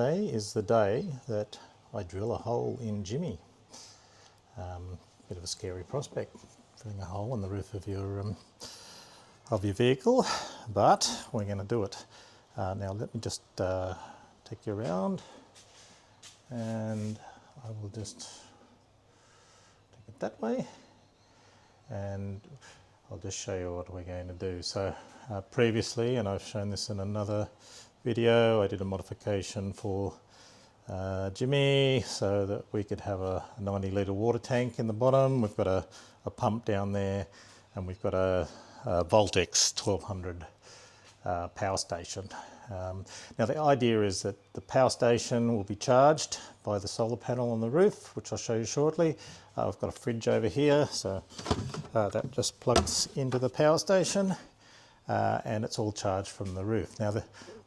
today is the day that I drill a hole in Jimmy. Bit of a scary prospect, drilling a hole in the roof of your vehicle, but we're going to do it. Now let me just take you around, and I will just take it that way, and I'll just show you what we're going to do. So previously, and I've shown this in another video, I did a modification for Jimmy so that we could have a 90 litre water tank in the bottom. We've got a pump down there, and we've got a Voltex 1200 power station. Now the idea is that the power station will be charged by the solar panel on the roof, which I'll show you shortly. I've got a fridge over here, so that just plugs into the power station, and it's all charged from the roof. Now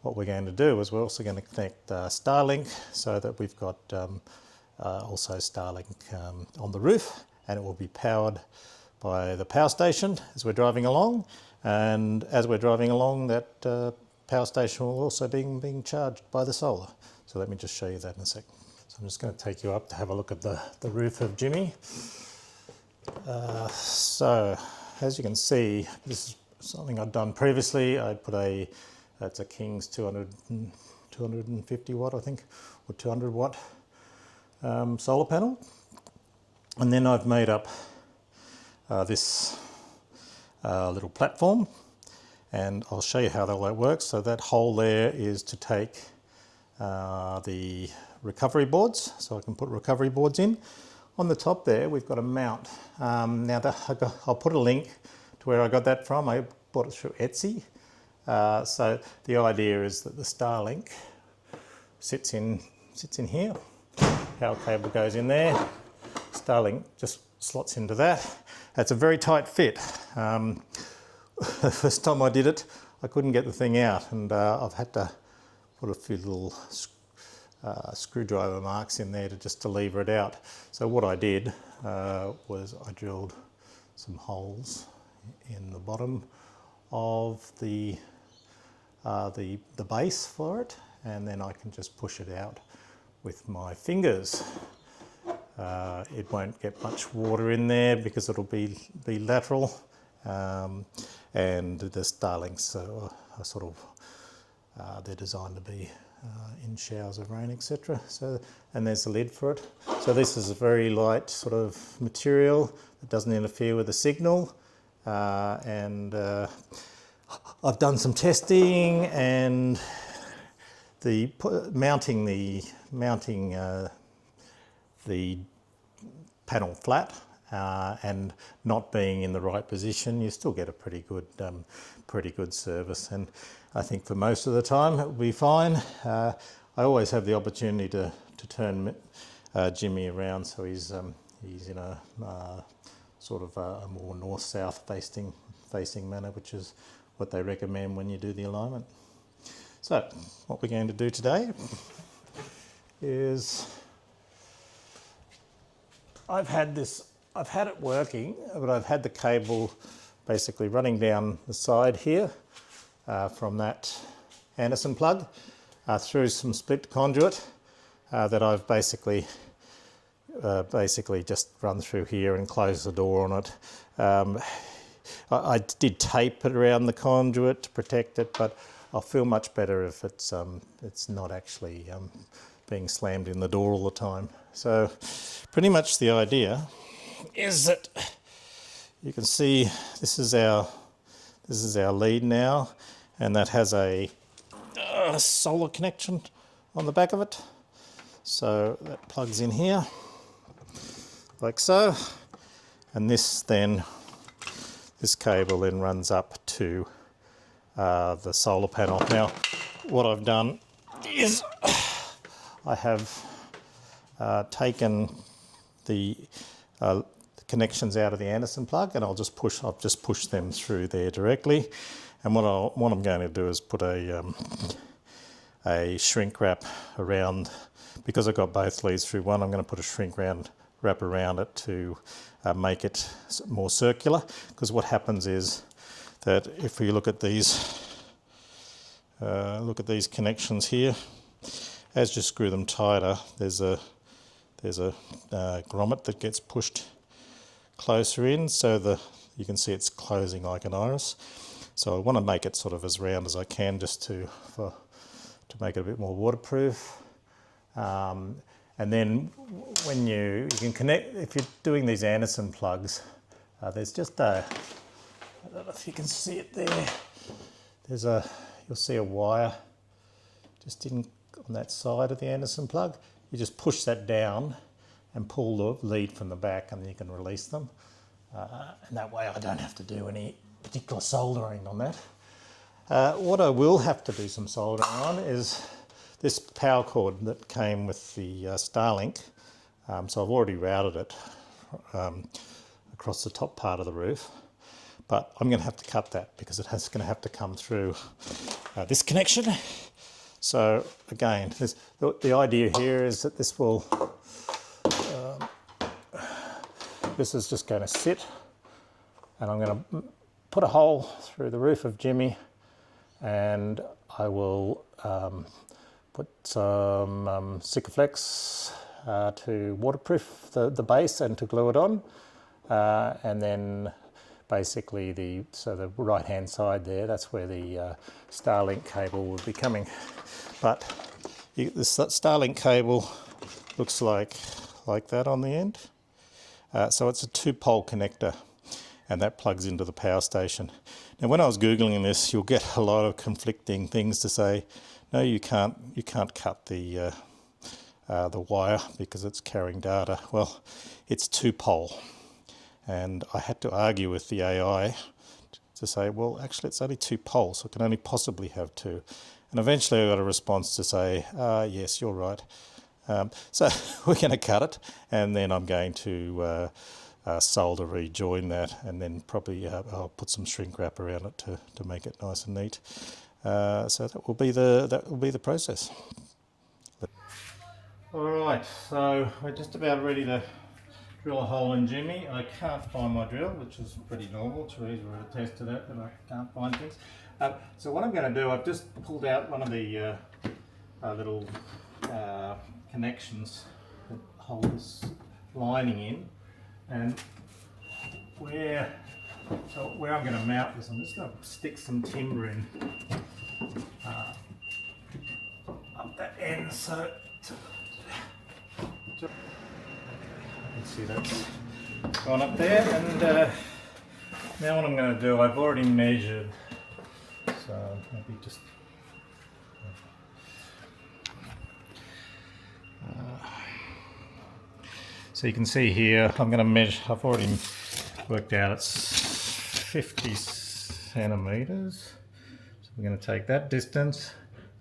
what we're going to do is we're also going to connect Starlink, so that we've got also Starlink on the roof, and it will be powered by the power station as we're driving along. And as we're driving along, that power station will also be being charged by the solar. So let me just show you that in a sec. So I'm just going to take you up to have a look at the roof of Jimmy. So as you can see, this is something I've done previously. I put it's a King's 250 watt, I think, or 200 watt solar panel. And then I've made up this little platform, and I'll show you how that works. So that hole there is to take the recovery boards, so I can put recovery boards in. On the top there we've got a mount. Now I'll put a link to where I got that from. I bought it through Etsy. So the idea is that the Starlink sits in here. Power cable goes in there. Starlink just slots into that. It's a very tight fit. The first time I did it, I couldn't get the thing out, and I've had to put a few little screwdriver marks in there to lever it out. So what I did was I drilled some holes in the bottom of the base for it, and then I can just push it out with my fingers. It won't get much water in there because it'll be lateral, and the Starlinks are sort of they're designed to be in showers of rain, etc. So, and there's the lid for it. So this is a very light sort of material that doesn't interfere with the signal, and I've done some testing, and mounting the panel flat and not being in the right position, you still get a pretty good service. And I think for most of the time it will be fine. I always have the opportunity to turn Jimmy around, so he's in a sort of a more north-south facing manner, which is what they recommend when you do the alignment. So what we're going to do today is, I've had it working, but I've had the cable basically running down the side here from that Anderson plug through some split conduit that I've basically just run through here and close the door on it. I did tape it around the conduit to protect it, but I'll feel much better if it's not actually being slammed in the door all the time. So pretty much the idea is that you can see this is our lead now, and that has a solar connection on the back of it. So that plugs in here like so, and this cable then runs up to the solar panel. Now what I've done is I have taken the connections out of the Anderson plug, and I've just pushed them through there directly. And what I'm going to do is put a shrink wrap around, because I've got both leads through one. I'm going to put a shrink wrap around it to make it more circular, because what happens is that if you look at these connections here, as you screw them tighter, there's a grommet that gets pushed closer in, so you can see it's closing like an iris. So I want to make it sort of as round as I can, just to make it a bit more waterproof. And then when you can connect, if you're doing these Anderson plugs, there's just I don't know if you can see it there. You'll see a wire just on that side of the Anderson plug. You just push that down and pull the lead from the back, and then you can release them. And that way I don't have to do any particular soldering on that. What I will have to do some soldering on is this power cord that came with the Starlink. So I've already routed it across the top part of the roof, but I'm going to have to cut that because it's going to have to come through this connection. So again, the idea here is that this is just going to sit, and I'm going to put a hole through the roof of Jimmy, and I will put some Sikaflex to waterproof the base and to glue it on, and then basically the right hand side there, that's where the Starlink cable will be coming. But the Starlink cable looks like that on the end. So it's a 2-pole connector, and that plugs into the power station. Now, when I was Googling this, you'll get a lot of conflicting things to say, no, you can't cut the wire because it's carrying data. Well, it's 2-pole, and I had to argue with the AI to say, well, actually it's only 2 poles, so it can only possibly have 2. And eventually I got a response to say, yes, you're right. So we're going to cut it, and then I'm going to solder rejoin that, and then probably I'll put some shrink wrap around it to make it nice and neat. So that will be the process. All right, so we're just about ready to drill a hole in Jimmy. I can't find my drill, which is pretty normal. Therese would attest to that, but I can't find things. So what I'm going to do, I've just pulled out one of the little connections that hold this lining in, and where I'm going to mount this, I'm just going to stick some timber in up that end, so you can see that's gone up there. And now what I'm going to do, I've already measured, so maybe just so you can see here, I'm going to measure, I've already worked out it's 50 centimetres. So we're going to take that distance,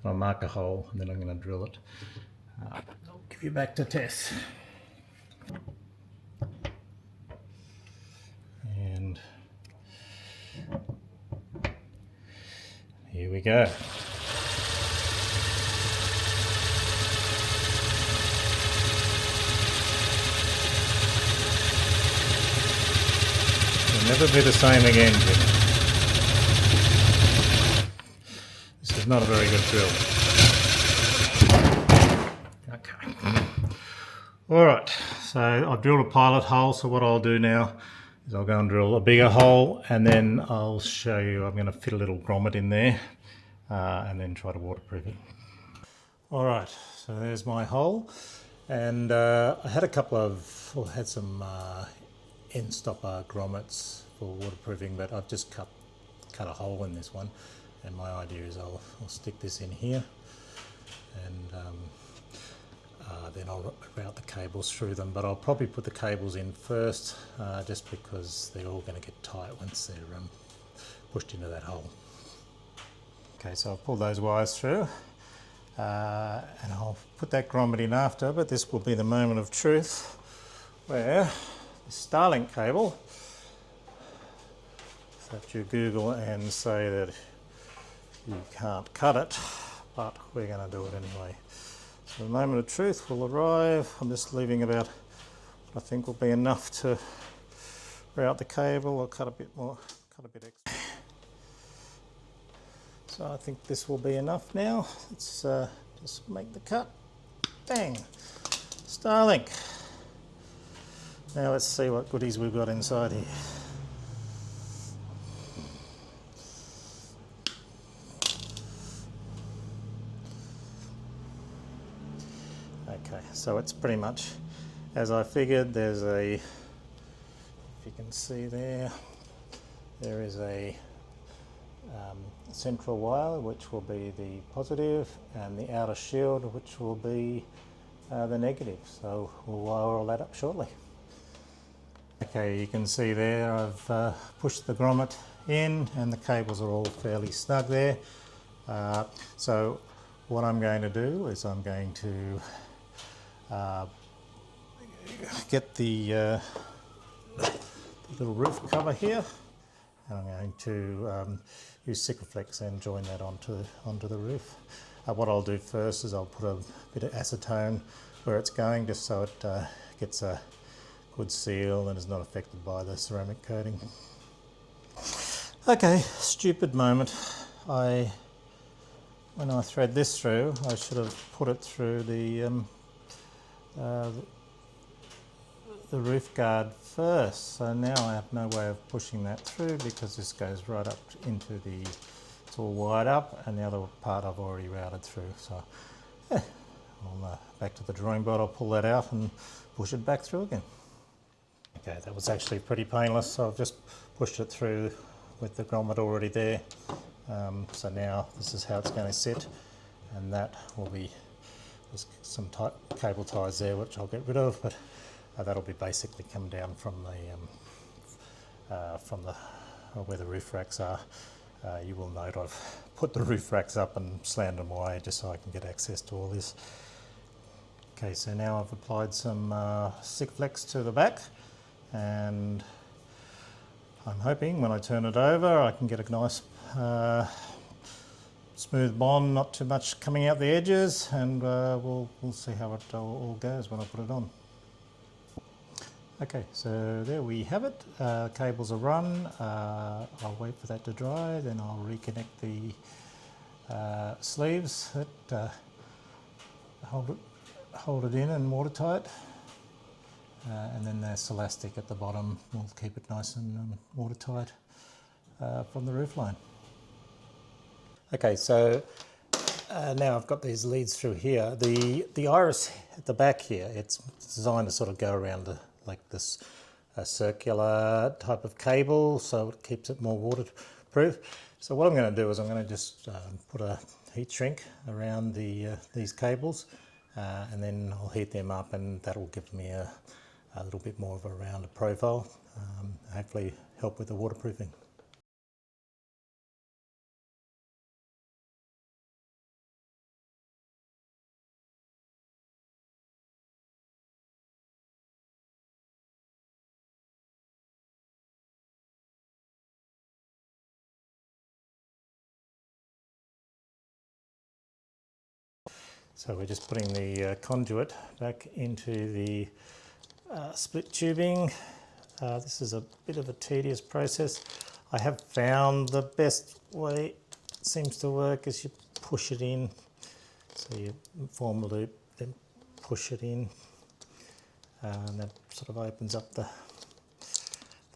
and I'll mark a hole, and then I'm going to drill it. I'll give you back to Tess. And here we go. Never be the same again, Jimmy. This is not a very good drill. Okay. Alright, so I've drilled a pilot hole, so what I'll do now is I'll go and drill a bigger hole, and then I'll show you, I'm going to fit a little grommet in there and then try to waterproof it. Alright, so there's my hole, and I had some end stopper grommets for waterproofing, but I've just cut a hole in this one, and my idea is I'll stick this in here, and then I'll route the cables through them, but I'll probably put the cables in first, just because they're all going to get tight once they're pushed into that hole. Okay, so I'll pull those wires through, and I'll put that grommet in after, but this will be the moment of truth where the Starlink cable, that you Google and say that you can't cut it, but we're going to do it anyway. So the moment of truth will arrive. I'm just leaving about what I think will be enough to route the cable. I'll cut a bit more, cut a bit extra. So I think this will be enough now. Let's just make the cut. Bang! Starlink. Now let's see what goodies we've got inside here. Okay, so it's pretty much as I figured. There's a, if you can see there, there is a central wire which will be the positive and the outer shield which will be the negative. So we'll wire all that up shortly. Okay, you can see there I've pushed the grommet in and the cables are all fairly snug there. So what I'm going to do is I'm going to get the little roof cover here, and I'm going to use Sikaflex and join that onto the roof. What I'll do first is I'll put a bit of acetone where it's going, just so it gets a good seal and is not affected by the ceramic coating. Okay, stupid moment. When I thread this through, I should have put it through the roof guard first. So now I have no way of pushing that through because this goes right up into the, it's all wired up, and the other part I've already routed through. So yeah, I'll back to the drawing board. I'll pull that out and push it back through again. Okay, that was actually pretty painless. So I've just pushed it through with the grommet already there. So now this is how it's going to sit, and that will be, there's some cable ties there which I'll get rid of, but that'll be basically come down from the where the roof racks are. You will note I've put the roof racks up and slammed them away just so I can get access to all this. Okay, so now I've applied some Sikaflex to the back, and I'm hoping when I turn it over I can get a nice smooth bond, not too much coming out the edges, and we'll see how it all goes when I put it on. Okay, so there we have it. Cables are run. I'll wait for that to dry, then I'll reconnect the sleeves that hold it in and watertight. And then there's elastic at the bottom will keep it nice and watertight from the roof line. Okay, so now I've got these leads through here. The iris at the back here, it's designed to sort of go around like this circular type of cable, so it keeps it more waterproof. So what I'm going to do is I'm going to just put a heat shrink around these cables, and then I'll heat them up, and that'll give me a little bit more of a rounder profile, hopefully help with the waterproofing. So we're just putting the conduit back into the split tubing. This is a bit of a tedious process. I have found the best way it seems to work is you push it in. So you form a loop, then push it in, and that sort of opens up the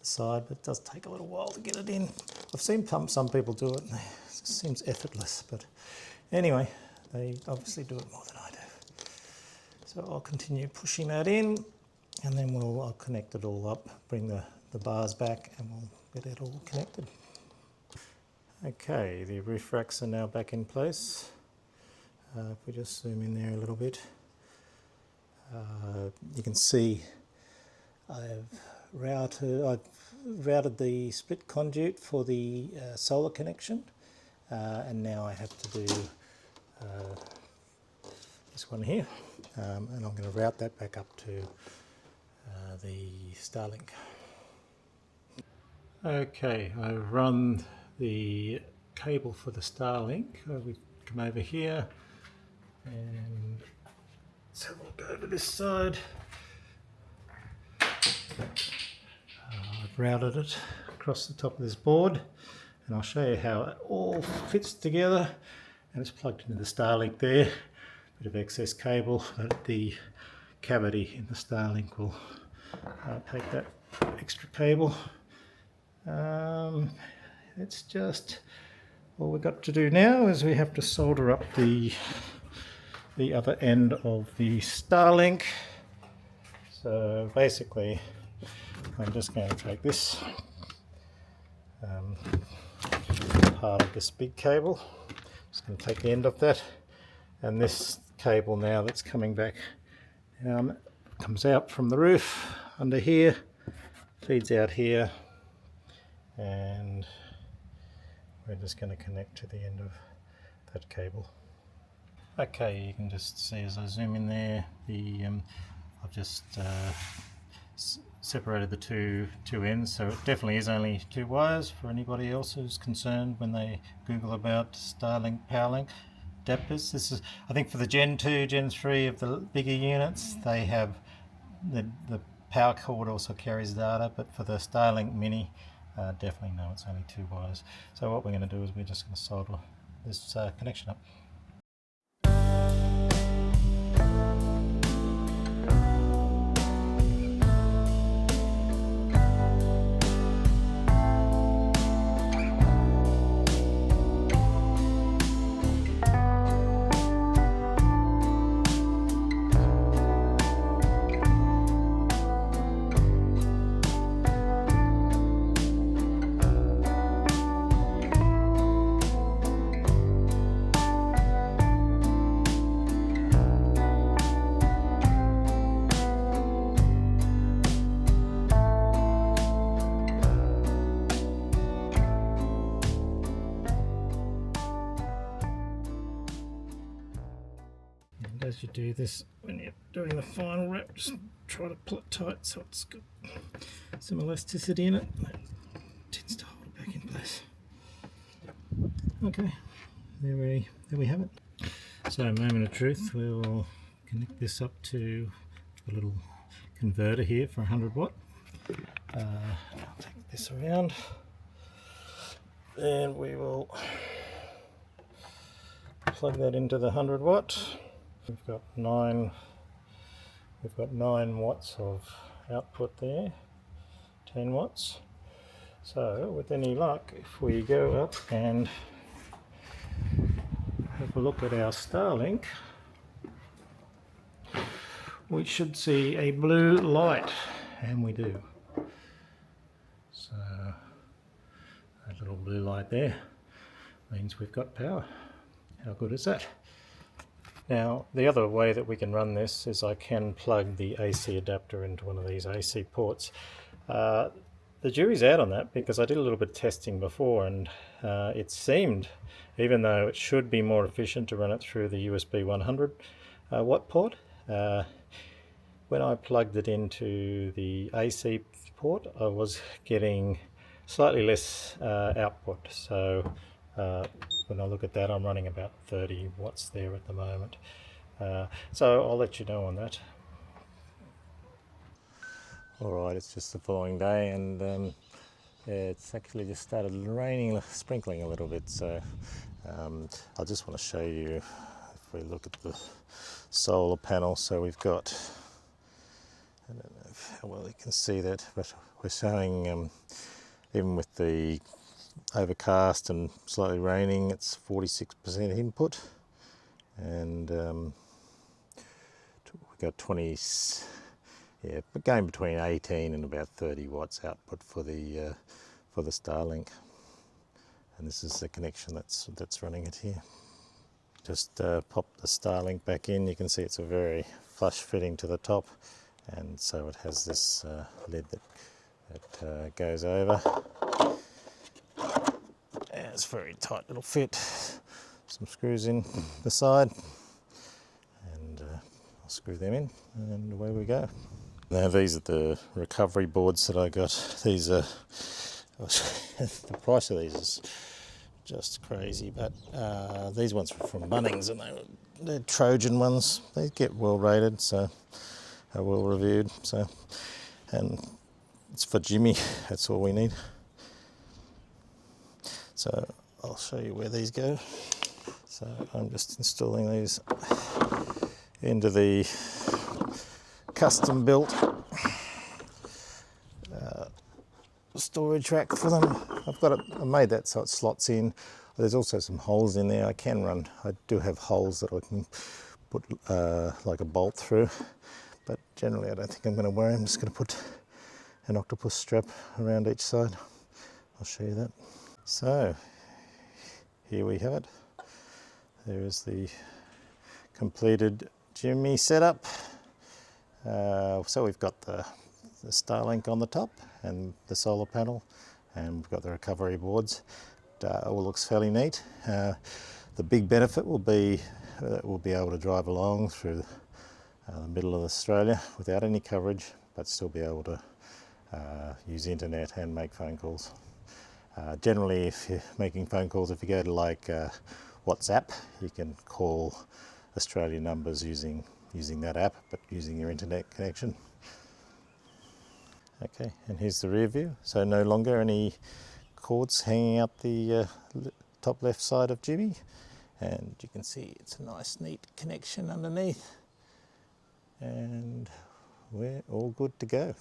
side, but it does take a little while to get it in. I've seen some people do it, and it seems effortless, but anyway, they obviously do it more than I do. So I'll continue pushing that in, and then I'll connect it all up, bring the bars back, and we'll get it all connected. Okay, the roof racks are now back in place. If we just zoom in there a little bit, you can see I've routed the split conduit for the solar connection, and now I have to do this one here, and I'm going to route that back up to the Starlink. Okay, I've run the cable for the Starlink. We come over here, and let's have a look over this side. I've routed it across the top of this board, and I'll show you how it all fits together. And it's plugged into the Starlink there. bit of excess cable, but the cavity in the Starlink will take that extra cable. It's just, all we've got to do now is we have to solder up the other end of the Starlink. So basically I'm just going to take this part of this big cable, just going to take the end of that, and this cable now that's coming back down comes out from the roof under here, feeds out here, and we're just going to connect to the end of that cable. Okay, you can just see as I zoom in there, I've just separated the two ends, so it definitely is only 2 wires for anybody else who's concerned when they Google about Starlink PowerLink adapters. This is, I think, for the Gen 2, Gen 3 of the bigger units, they have the power cord also carries data, but for the Starlink Mini, definitely no, it's only 2 wires. So what we're going to do is we're just going to solder this connection up. As you do this, when you're doing the final wrap, just try to pull it tight so it's got some elasticity in it. That tends to hold it back in place. Okay, there we have it. So, moment of truth, we'll connect this up to a little converter here for 100 watt. I'll take this around, and we will plug that into the 100 watt. We've got 9 watts of output there, 10 watts. So with any luck, if we go up and have a look at our Starlink, we should see a blue light, and we do. So that little blue light there means we've got power. How good is that? Now, the other way that we can run this is I can plug the AC adapter into one of these AC ports. The jury's out on that because I did a little bit of testing before, and it seemed, even though it should be more efficient to run it through the USB 100 watt port, when I plugged it into the AC port, I was getting slightly less output. So when I look at that, I'm running about 30 watts there at the moment. So I'll let you know on that. Alright, it's just the following day, and it's actually just started raining, sprinkling a little bit, so I just want to show you, if we look at the solar panel, so we've got, I don't know how well you can see that, but we're showing, even with the overcast and slightly raining, it's 46% input, and we've got 20, yeah, but going between 18 and about 30 watts output for the Starlink, and this is the connection that's running it here. Just pop the Starlink back in. You can see it's a very flush fitting to the top, and so it has this lid that goes over. And it's a very tight little fit. Some screws in the side, and I'll screw them in, and away we go. Now these are the recovery boards that I got. These are, the price of these is just crazy, but these ones were from Bunnings, and they're Trojan ones. They get well rated, so are well reviewed. So, and it's for Jimmy. That's all we need. So I'll show you where these go. So I'm just installing these into the custom built storage rack for them. I made that so it slots in. There's also some holes in there. I do have holes that I can put like a bolt through, but generally I don't think I'm going to worry. I'm just going to put an octopus strap around each side. I'll show you that. So here we have it. There is the completed Jimny setup. So we've got the Starlink on the top and the solar panel, and we've got the recovery boards. It all looks fairly neat. The big benefit will be that we'll be able to drive along through the middle of Australia without any coverage, but still be able to use internet and make phone calls. Generally, if you're making phone calls, if you go to like WhatsApp, you can call Australian numbers using that app, but using your internet connection. Okay, and here's the rear view. So no longer any cords hanging out the top left side of Jimmy, and you can see it's a nice neat connection underneath, and we're all good to go.